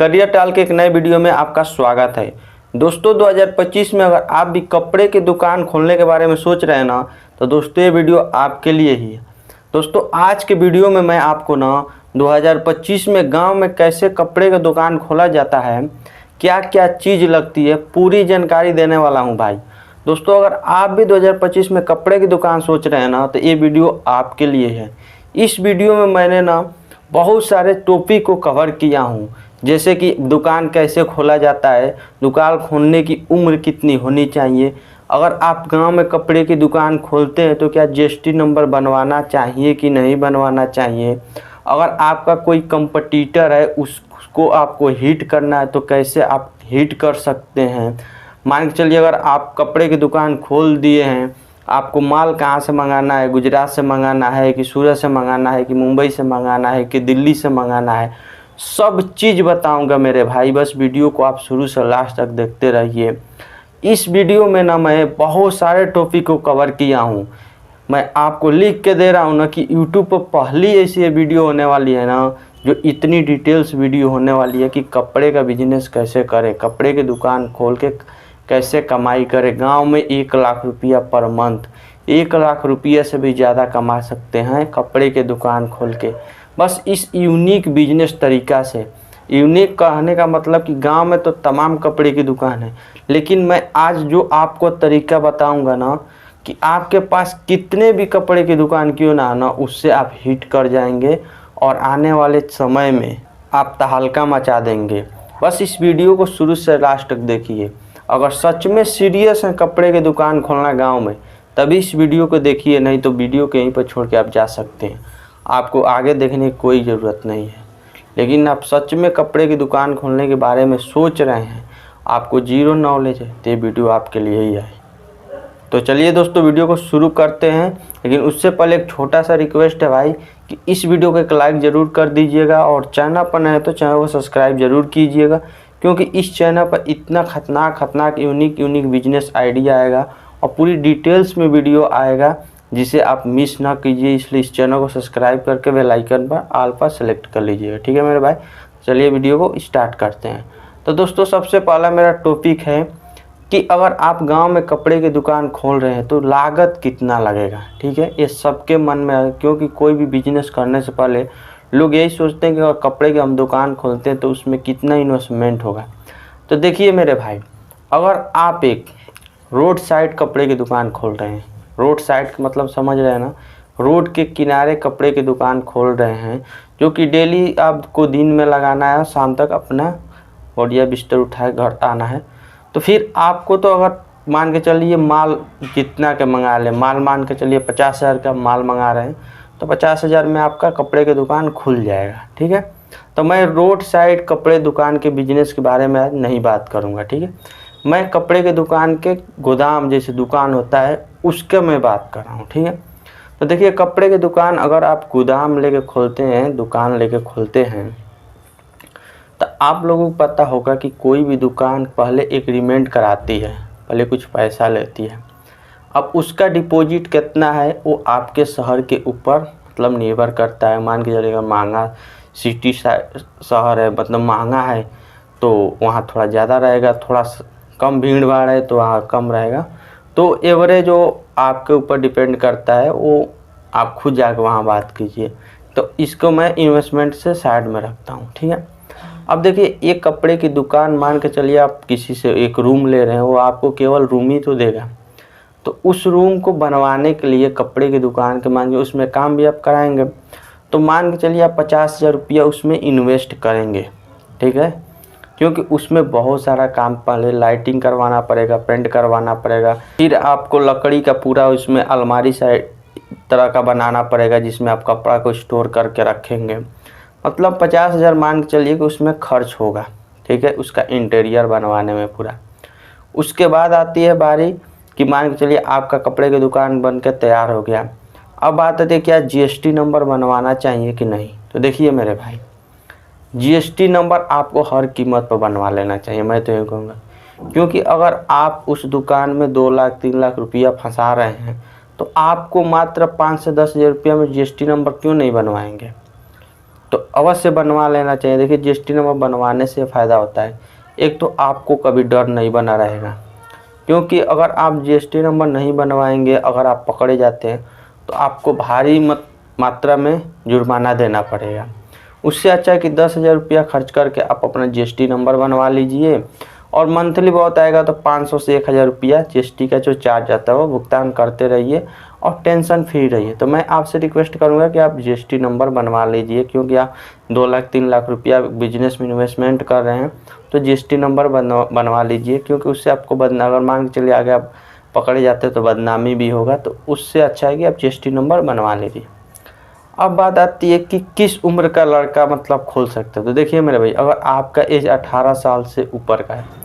Career टाल के एक नए वीडियो में आपका स्वागत है। दोस्तों 2025 में अगर आप भी कपड़े की दुकान खोलने के बारे में सोच रहे हैं ना, तो दोस्तों ये वीडियो आपके लिए ही है। दोस्तों आज के वीडियो में मैं आपको ना 2025 में गांव में कैसे कपड़े की दुकान खोला जाता है, क्या क्या चीज़ लगती है, पूरी जानकारी देने वाला हूँ भाई। दोस्तों अगर आप भी 2025 में कपड़े की दुकान सोच रहे हैं ना, तो ये वीडियो आपके लिए है। इस वीडियो में मैंने ना बहुत सारे टॉपिक को कवर किया हूँ, जैसे कि दुकान कैसे खोला जाता है, दुकान खोलने की उम्र कितनी होनी चाहिए, अगर आप गांव में कपड़े की दुकान खोलते हैं तो क्या जीएसटी नंबर बनवाना चाहिए कि नहीं बनवाना चाहिए, अगर आपका कोई कंपटीटर है उसको आपको हिट करना है तो कैसे आप हिट कर सकते हैं। मान के चलिए अगर आप कपड़े की दुकान खोल दिए हैं, आपको माल कहाँ से मंगाना है, गुजरात से मंगाना है कि सूरत से मंगाना है कि मुंबई से मंगाना है कि दिल्ली से मंगाना है, सब चीज़ बताऊंगा मेरे भाई। बस वीडियो को आप शुरू से लास्ट तक देखते रहिए। इस वीडियो में ना मैं बहुत सारे टॉपिक को कवर किया हूँ। मैं आपको लिख के दे रहा हूँ ना कि यूट्यूब पर पहली ऐसी वीडियो होने वाली है ना जो इतनी डिटेल्स वीडियो होने वाली है कि कपड़े का बिजनेस कैसे करें, कपड़े की दुकान खोल के कैसे कमाई करें। गांव में 1 लाख रुपया पर मंथ, 1 लाख रुपये से भी ज़्यादा कमा सकते हैं कपड़े के दुकान खोल के, बस इस यूनिक बिजनेस तरीका से। यूनिक कहने का मतलब कि गांव में तो तमाम कपड़े की दुकान है, लेकिन मैं आज जो आपको तरीका बताऊंगा ना कि आपके पास कितने भी कपड़े की दुकान क्यों ना ना, उससे आप हिट कर जाएंगे और आने वाले समय में आप तहलका मचा देंगे। बस इस वीडियो को शुरू से लास्ट तक देखिए। अगर सच में सीरियस है कपड़े की दुकान खोलना गांव में, तभी इस वीडियो को देखिए, नहीं तो वीडियो को यहीं पर छोड़ के आप जा सकते हैं, आपको आगे देखने की कोई ज़रूरत नहीं है। लेकिन आप सच में कपड़े की दुकान खोलने के बारे में सोच रहे हैं, आपको जीरो नॉलेज है, तो ये वीडियो आपके लिए ही है। तो चलिए दोस्तों वीडियो को शुरू करते हैं। लेकिन उससे पहले एक छोटा सा रिक्वेस्ट है भाई कि इस वीडियो को एक लाइक ज़रूर कर दीजिएगा और चैनल पर नए हैं तो चैनल को सब्सक्राइब ज़रूर कीजिएगा, क्योंकि इस चैनल पर इतना खतरनाक यूनिक बिजनेस आइडिया आएगा और पूरी डिटेल्स में वीडियो आएगा जिसे आप मिस ना कीजिए। इसलिए इस चैनल को सब्सक्राइब करके बेल आइकन पर ऑल पर सेलेक्ट कर लीजिएगा, ठीक है मेरे भाई। चलिए वीडियो को स्टार्ट करते हैं। तो दोस्तों सबसे पहला मेरा टॉपिक है कि अगर आप गांव में कपड़े की दुकान खोल रहे हैं तो लागत कितना लगेगा, ठीक है। ये सबके मन में है, क्योंकि कोई भी बिजनेस करने से पहले लोग यही सोचते हैं कि अगर कपड़े की हम दुकान खोलते हैं तो उसमें कितना इन्वेस्टमेंट होगा। तो देखिए मेरे भाई, अगर आप एक रोड साइड कपड़े की दुकान खोल रहे हैं, रोड साइड का मतलब समझ रहे हैं ना, रोड के किनारे कपड़े की दुकान खोल रहे हैं, जो कि डेली आपको दिन में लगाना है और शाम तक अपना बढ़िया बिस्तर उठाए घर आना है, तो फिर आपको तो अगर मान के चलिए माल जितना के मंगा लें, माल मान के चलिए 50,000 का माल मंगा रहे हैं तो 50,000 में आपका कपड़े की दुकान खुल जाएगा, ठीक है। तो मैं रोड साइड कपड़े दुकान के बिजनेस के बारे में आज नहीं बात करूँगा, ठीक है। मैं कपड़े के दुकान के गोदाम जैसे दुकान होता है उसके मैं बात कर रहा हूँ, ठीक है। तो देखिए कपड़े की दुकान अगर आप गोदाम लेके खोलते हैं, दुकान लेके खोलते हैं, तो आप लोगों को पता होगा कि कोई भी दुकान पहले एग्रीमेंट कराती है, पहले कुछ पैसा लेती है। अब उसका डिपॉजिट कितना है वो आपके शहर के ऊपर मतलब निर्भर करता है। मान के चलिएगा महंगा सिटी शहर है, मतलब महंगा है, तो वहाँ थोड़ा ज़्यादा रहेगा, थोड़ा कम भीड़ भाड़ है तो वहाँ कम रहेगा। तो एवरेज जो आपके ऊपर डिपेंड करता है, वो आप खुद जाकर वहाँ बात कीजिए। तो इसको मैं इन्वेस्टमेंट से साइड में रखता हूँ, ठीक है। अब देखिए एक कपड़े की दुकान मान के चलिए आप किसी से एक रूम ले रहे हैं, वो आपको केवल रूम ही तो देगा। तो उस रूम को बनवाने के लिए कपड़े की दुकान के मान के उसमें काम भी आप कराएंगे, तो मान के चलिए आप 50,000 रुपया उसमें इन्वेस्ट करेंगे, ठीक है। क्योंकि उसमें बहुत सारा काम, पहले लाइटिंग करवाना पड़ेगा, पेंट करवाना पड़ेगा, फिर आपको लकड़ी का पूरा उसमें अलमारी साइड तरह का बनाना पड़ेगा जिसमें आप कपड़ा को स्टोर करके रखेंगे। मतलब 50,000 मान के चलिए कि उसमें खर्च होगा, ठीक है, उसका इंटीरियर बनवाने में पूरा। उसके बाद आती है बारी कि मान के चलिए आपका कपड़े की दुकान बन के तैयार हो गया। अब बात आती है क्या जीएसटी नंबर बनवाना चाहिए कि नहीं। तो देखिए मेरे भाई, जीएसटी नंबर आपको हर कीमत पर बनवा लेना चाहिए, मैं तो ये कहूँगा। क्योंकि अगर आप उस दुकान में 2 लाख 3 लाख रुपया फंसा रहे हैं, तो आपको मात्र 5 से 10 हज़ार रुपया में जीएसटी नंबर क्यों नहीं बनवाएंगे। तो अवश्य बनवा लेना चाहिए। देखिए जीएसटी नंबर बनवाने से फ़ायदा होता है, एक तो आपको कभी डर नहीं बना रहेगा, क्योंकि अगर आप जीएसटी नंबर नहीं बनवाएंगे, अगर आप पकड़े जाते हैं तो आपको भारी मात्रा में जुर्माना देना पड़ेगा। उससे अच्छा है कि 10,000 रुपया खर्च करके आप अपना जीएसटी नंबर बनवा लीजिए, और मंथली बहुत आएगा तो 500 से 1,000 रुपया जीएसटी का जो चार्ज आता है वो भुगतान करते रहिए और टेंशन फ्री रहिए। तो मैं आपसे रिक्वेस्ट करूंगा कि आप जीएसटी नंबर बनवा लीजिए, क्योंकि आप 2 लाख 3 लाख रुपया बिजनेस में इन्वेस्टमेंट कर रहे हैं तो जीएसटी नंबर बनवा लीजिए, क्योंकि उससे आपको अगर मान के चलिए आगे आप पकड़े जाते तो बदनामी भी होगा, तो उससे अच्छा है कि आप जीएसटी नंबर बनवा लीजिए। अब बात आती है कि किस उम्र का लड़का मतलब खोल सकता है। तो देखिए मेरे भाई, अगर आपका एज 18 साल से ऊपर का है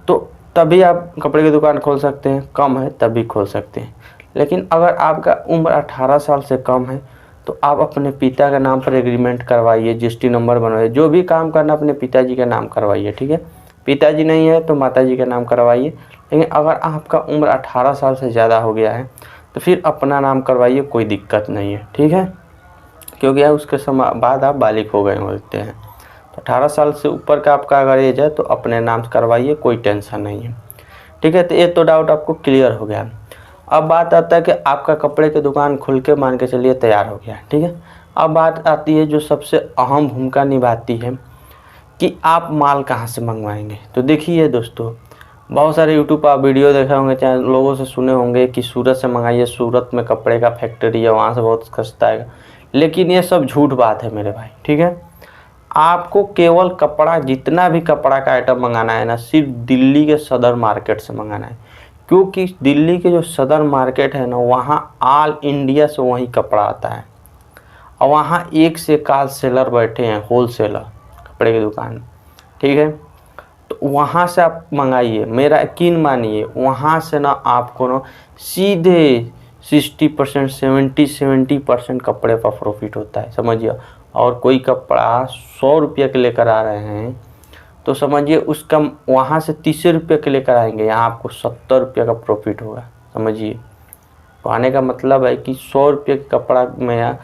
तो तभी आप कपड़े की दुकान खोल सकते हैं, कम है तभी खोल सकते हैं। लेकिन अगर आपका उम्र 18 साल से कम है तो आप अपने पिता के नाम पर एग्रीमेंट करवाइए, जीएसटी नंबर बनवाइए, जो भी काम करना अपने पिताजी के नाम करवाइए, ठीक है। पिताजी नहीं है तो माताजी के नाम करवाइए। लेकिन अगर आपका उम्र 18 साल से ज़्यादा हो गया है तो फिर अपना नाम करवाइए, कोई दिक्कत नहीं है, ठीक है, क्योंकि उसके समय बाद आप बालिग हो गए होते हैं। तो 18 साल से ऊपर का आपका अगर एज है तो अपने नाम से करवाइए, कोई टेंशन नहीं है, ठीक है। तो ये तो डाउट आपको क्लियर हो गया। अब बात आता है कि आपका कपड़े की दुकान खुल के मान के चलिए तैयार हो गया, ठीक है। अब बात आती है जो सबसे अहम भूमिका निभाती है कि आप माल कहाँ से मंगवाएंगे। तो देखिए दोस्तों, बहुत सारे यूट्यूब पर आप वीडियो देखे होंगे, चाहे लोगों से सुने होंगे कि सूरत से मंगाइए, सूरत में कपड़े का फैक्ट्री है, वहाँ से बहुत सस्ता है। लेकिन ये सब झूठ बात है मेरे भाई, ठीक है। आपको केवल कपड़ा, जितना भी कपड़ा का आइटम मंगाना है ना, सिर्फ दिल्ली के सदर मार्केट से मंगाना है, क्योंकि दिल्ली के जो सदर मार्केट है ना, वहाँ ऑल इंडिया से वही कपड़ा आता है, और वहाँ एक से एक सेलर बैठे हैं, होल सेलर कपड़े की दुकान, ठीक है। तो वहाँ से आप मंगाइए, मेरा यकीन मानिए, वहाँ से ना आपको ना सीधे 60% 70% कपड़े पर प्रॉफिट होता है, समझिए। और कोई कपड़ा 100 रुपये के लेकर आ रहे हैं तो समझिए उसका वहाँ से 30 रुपये के लेकर आएंगे, यहाँ आपको 70 रुपये का प्रॉफिट होगा, समझिए। कहने का मतलब है कि 100 रुपये का कपड़ा में यहाँ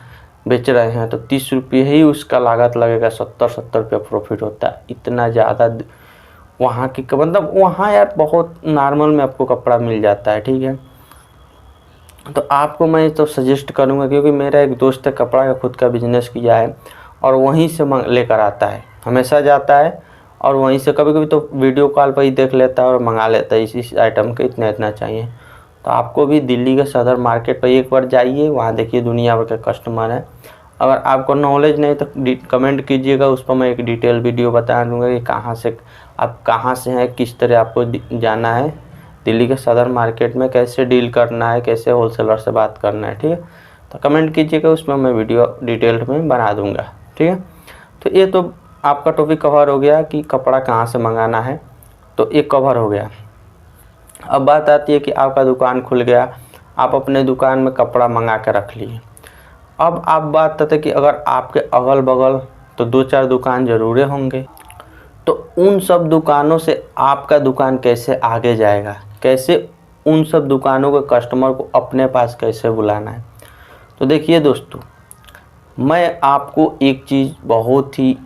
बेच रहे हैं तो 30 रुपये ही उसका लागत लगेगा, 70 रुपये प्रॉफिट होता है। इतना ज़्यादा वहाँ की मतलब वहाँ यार बहुत नॉर्मल में आपको कपड़ा मिल जाता है, ठीक है। तो आपको मैं तो सजेस्ट करूँगा, क्योंकि मेरा एक दोस्त है कपड़ा का खुद का बिजनेस किया है और वहीं से लेकर आता है, हमेशा जाता है और वहीं से कभी कभी तो वीडियो कॉल पर ही देख लेता है और मंगा लेता है, इस आइटम के इतना चाहिए। तो आपको भी दिल्ली के सदर मार्केट पर एक बार जाइए, वहाँ देखिए दुनिया भर के कस्टमर हैं। अगर आपको नॉलेज नहीं तो कमेंट कीजिएगा, उस पर मैं एक डिटेल वीडियो बता दूँगा कि कहाँ से हैं, किस तरह आपको जाना है दिल्ली के सदर मार्केट में, कैसे डील करना है, कैसे होलसेलर से बात करना है, ठीक है। तो कमेंट कीजिएगा, उसमें मैं वीडियो डिटेल में बना दूंगा, ठीक है। तो ये तो आपका टॉपिक कवर हो गया कि कपड़ा कहाँ से मंगाना है, तो ये कवर हो गया। अब बात आती है कि आपका दुकान खुल गया, आप अपने दुकान में कपड़ा मंगा के रख लिए। अब आप बात आती है कि अगर आपके अगल बगल तो 2-4 दुकान ज़रूर होंगे, तो उन सब दुकानों से आपका दुकान कैसे आगे जाएगा, कैसे उन सब दुकानों के कस्टमर को अपने पास कैसे बुलाना है। तो देखिए दोस्तों, मैं आपको एक चीज़ बहुत ही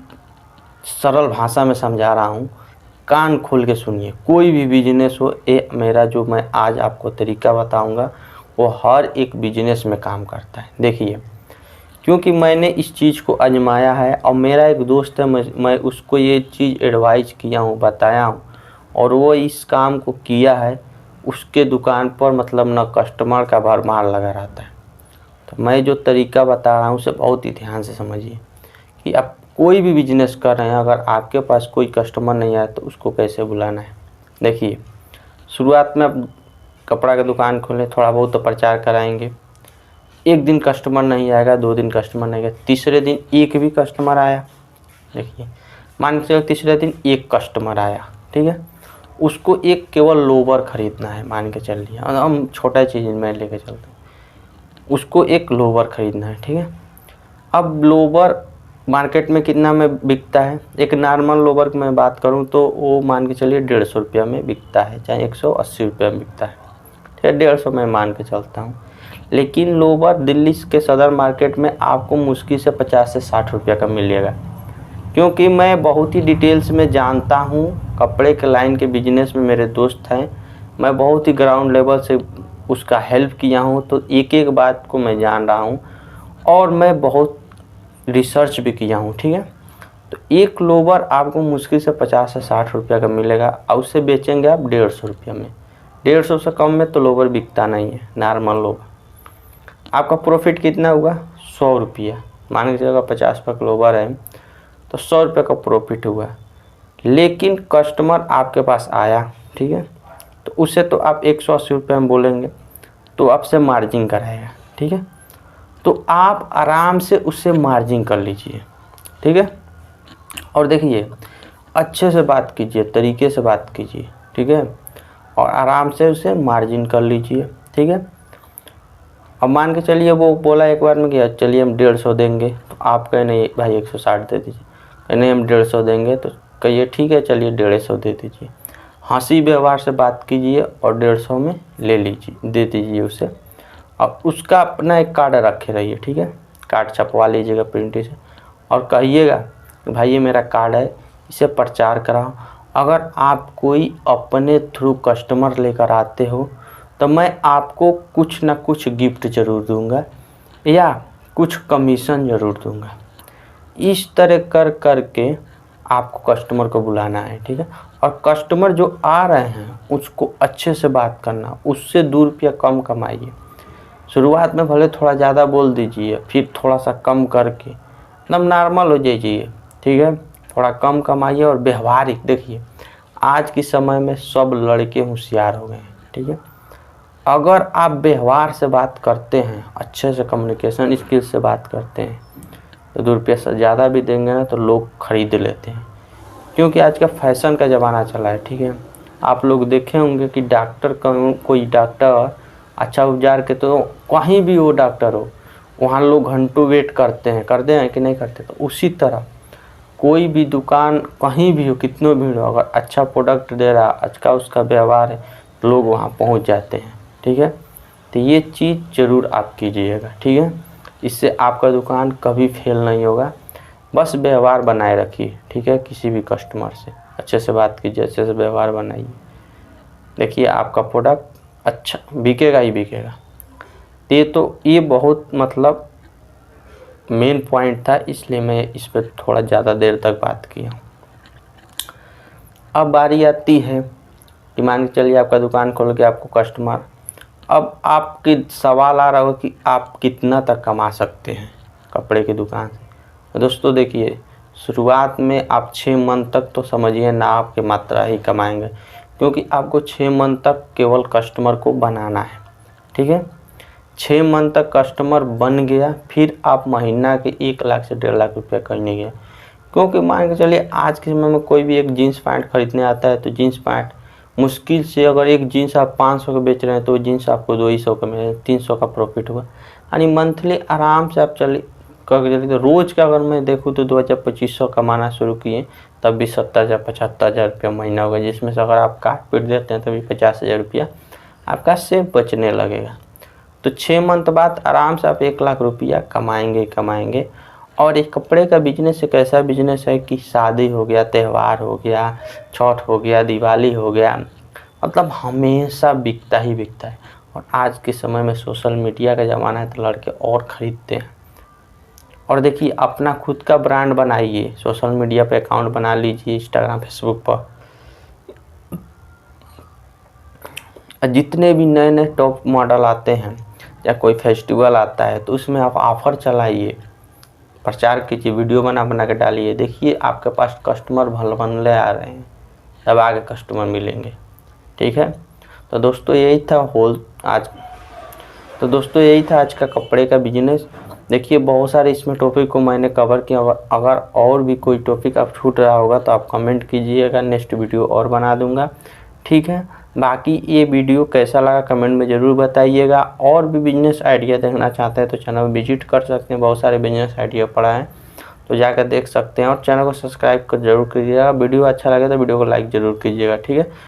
सरल भाषा में समझा रहा हूँ, कान खोल के सुनिए। कोई भी बिजनेस हो, ये मेरा जो मैं आज आपको तरीका बताऊँगा वो हर एक बिजनेस में काम करता है। देखिए, क्योंकि मैंने इस चीज़ को आजमाया है और मेरा एक दोस्त है, मैं उसको ये चीज़ एडवाइस किया हूँ, बताया हूँ, और वो इस काम को किया है। उसके दुकान पर मतलब न कस्टमर का भरमार लगा रहता है। तो मैं जो तरीका बता रहा हूँ उसे बहुत ही ध्यान से समझिए कि आप कोई भी बिजनेस कर रहे हैं, अगर आपके पास कोई कस्टमर नहीं आया तो उसको कैसे बुलाना है। देखिए, शुरुआत में आप कपड़ा का दुकान खोलें, थोड़ा बहुत तो प्रचार कराएंगे। एक दिन कस्टमर नहीं आएगा, 2 दिन कस्टमर नहीं आएगा, तीसरे दिन एक भी कस्टमर आया, देखिए मान के चलो तीसरे दिन एक कस्टमर आया, ठीक है। उसको एक केवल लोवर खरीदना है, मान के चलिए, हम छोटा चीज़ में लेके चलते हैं, उसको एक लोवर खरीदना है, ठीक है। अब लोवर मार्केट में कितना में बिकता है, एक नॉर्मल लोवर की मैं बात करूं तो वो मान के चलिए 150 रुपया में बिकता है, चाहे 180 रुपया में बिकता है, ठीक है, 150 में मान के चलता हूँ। लेकिन लोवर दिल्ली के सदर मार्केट में आपको मुश्किल से 50 से 60 रुपये का मिलेगा। क्योंकि मैं बहुत ही डिटेल्स में जानता हूँ, कपड़े के लाइन के बिजनेस में मेरे दोस्त हैं, मैं बहुत ही ग्राउंड लेवल से उसका हेल्प किया हूँ, तो एक एक बात को मैं जान रहा हूँ और मैं बहुत रिसर्च भी किया हूँ। ठीक है, तो एक लोवर आपको मुश्किल से 50 से 60 रुपये का मिलेगा और उसे बेचेंगे आप 150 रुपये में। 150 से कम में तो लोवर बिकता नहीं है, नॉर्मल लोवर। आपका प्रॉफिट कितना हुआ? 100 रुपया। मान के चलिएगा 50 रुपये का लोवर है तो 100 रुपये का प्रॉफिट हुआ। लेकिन कस्टमर आपके पास आया, ठीक है, तो उसे तो आप 180 रुपये में बोलेंगे तो आपसे मार्जिन कराएगा। ठीक है, तो आप आराम से उससे मार्जिन कर लीजिए। ठीक है, और देखिए अच्छे से बात कीजिए, तरीके से बात कीजिए। ठीक है, और आराम से उसे मार्जिन कर लीजिए। ठीक है, अब मान के चलिए वो बोला एक बार में कि चलिए हम 150 देंगे, तो आप कहे नहीं भाई 160 दे दीजिए, कहे नहीं हम 150 देंगे, तो कहिए ठीक है चलिए 150 दे दीजिए। हंसी व्यवहार से बात कीजिए और 150 में ले लीजिए, दे दीजिए उसे। और उसका अपना एक कार्ड रखे रहिए। ठीक है, कार्ड छपवा लीजिएगा प्रिंट से और कहिएगा कि भाई ये मेरा कार्ड है, इसे प्रचार कराओ। अगर आप कोई अपने थ्रू कस्टमर लेकर आते हो तो मैं आपको कुछ ना कुछ गिफ्ट ज़रूर दूंगा या कुछ कमीशन ज़रूर दूंगा। इस तरह कर के आपको कस्टमर को बुलाना है। ठीक है, और कस्टमर जो आ रहे हैं उसको अच्छे से बात करना, उससे 2 रुपया कम कमाइए। शुरुआत में भले थोड़ा ज़्यादा बोल दीजिए, फिर थोड़ा सा कम करके एकदम नॉर्मल हो जाइए। ठीक है, थोड़ा कम कमाइए और व्यवहारिक। देखिए आज के समय में सब लड़के होशियार हो गए हैं। ठीक है, अगर आप व्यवहार से बात करते हैं, अच्छे से कम्युनिकेशन स्किल से बात करते हैं, तो 2 रुपया से ज़्यादा भी देंगे ना तो लोग खरीद लेते हैं, क्योंकि आज का फैशन का ज़माना चला है। ठीक है, आप लोग देखे होंगे कि डॉक्टर कोई डॉक्टर अच्छा उपचार के, तो कहीं भी वो डॉक्टर हो वहाँ लोग घंटों वेट करते हैं कि नहीं करते। तो उसी तरह कोई भी दुकान कहीं भी हो, कितनों भीड़ हो, अगर अच्छा प्रोडक्ट दे रहा, अच्छा उसका व्यवहार है, तो लोग वहाँ पहुँच जाते हैं। ठीक है, तो ये चीज़ ज़रूर आप कीजिएगा। ठीक है, इससे आपका दुकान कभी फेल नहीं होगा। बस व्यवहार बनाए रखिए। ठीक है, किसी भी कस्टमर से अच्छे से बात कीजिए, अच्छे से व्यवहार बनाइए। देखिए आपका प्रोडक्ट अच्छा बिकेगा ही बिकेगा। ये बहुत मतलब मेन पॉइंट था, इसलिए मैं इस पर थोड़ा ज़्यादा देर तक बात किया। अब बारी आती है कि मान के चलिए आपका दुकान खोल के आपको कस्टमर, अब आपके सवाल आ रहा हो कि आप कितना तक कमा सकते हैं कपड़े की दुकान से। तो दोस्तों देखिए, शुरुआत में आप 6 मंथ तक तो समझिए ना आपके मात्रा ही कमाएंगे, क्योंकि आपको 6 मंथ तक केवल कस्टमर को बनाना है। ठीक है, 6 मंथ तक कस्टमर बन गया, फिर आप महीना के 1 लाख से 1.5 लाख रुपये करने गए। क्योंकि मान के चलिए आज के समय में कोई भी एक जीन्स पैंट खरीदने आता है तो जीन्स पैंट मुश्किल से, अगर एक जीन्स आप 500 का बेच रहे हैं तो जीन्स आपको 200 का मिले, 300 का प्रॉफिट हुआ। यानी मंथली आराम से आप चलिए तो रोज़ का अगर मैं देखूँ तो 2000-2500 कमाना शुरू किए, तब भी 70,000-75,000 रुपया महीना होगा, जिसमें से अगर आप काट पीट देते हैं तभी 50,000 रुपया आपका सेव बचने लगेगा। तो 6 मंथ बाद आराम से आप 1 लाख रुपया कमाएंगे। और एक कपड़े का बिजनेस एक ऐसा बिजनेस है कि शादी हो गया, त्यौहार हो गया, छठ हो गया, दिवाली हो गया, मतलब हमेशा बिकता ही बिकता है। और आज के समय में सोशल मीडिया का ज़माना है तो लड़के और ख़रीदते हैं। और देखिए अपना खुद का ब्रांड बनाइए, सोशल मीडिया पे अकाउंट बना लीजिए, इंस्टाग्राम फेसबुक पर। जितने भी नए नए टॉप मॉडल आते हैं या कोई फेस्टिवल आता है तो उसमें आप ऑफ़र चलाइए, प्रचार कीजिए, वीडियो बना के डालिए। देखिए आपके पास कस्टमर बनने आ रहे हैं, तब आगे कस्टमर मिलेंगे। ठीक है, तो दोस्तों यही था आज का कपड़े का बिजनेस। देखिए बहुत सारे इसमें टॉपिक को मैंने कवर किया। अगर और भी कोई टॉपिक आप छूट रहा होगा तो आप कमेंट कीजिएगा, नेक्स्ट वीडियो और बना दूंगा। ठीक है, बाकी ये वीडियो कैसा लगा कमेंट में ज़रूर बताइएगा। और भी बिजनेस आइडिया देखना चाहते हैं तो चैनल विजिट कर सकते हैं, बहुत सारे बिजनेस आइडिया पड़ा है तो जाकर देख सकते हैं। और चैनल को सब्सक्राइब कर जरूर कीजिएगा। वीडियो अच्छा लगे तो वीडियो को लाइक ज़रूर कीजिएगा। ठीक है।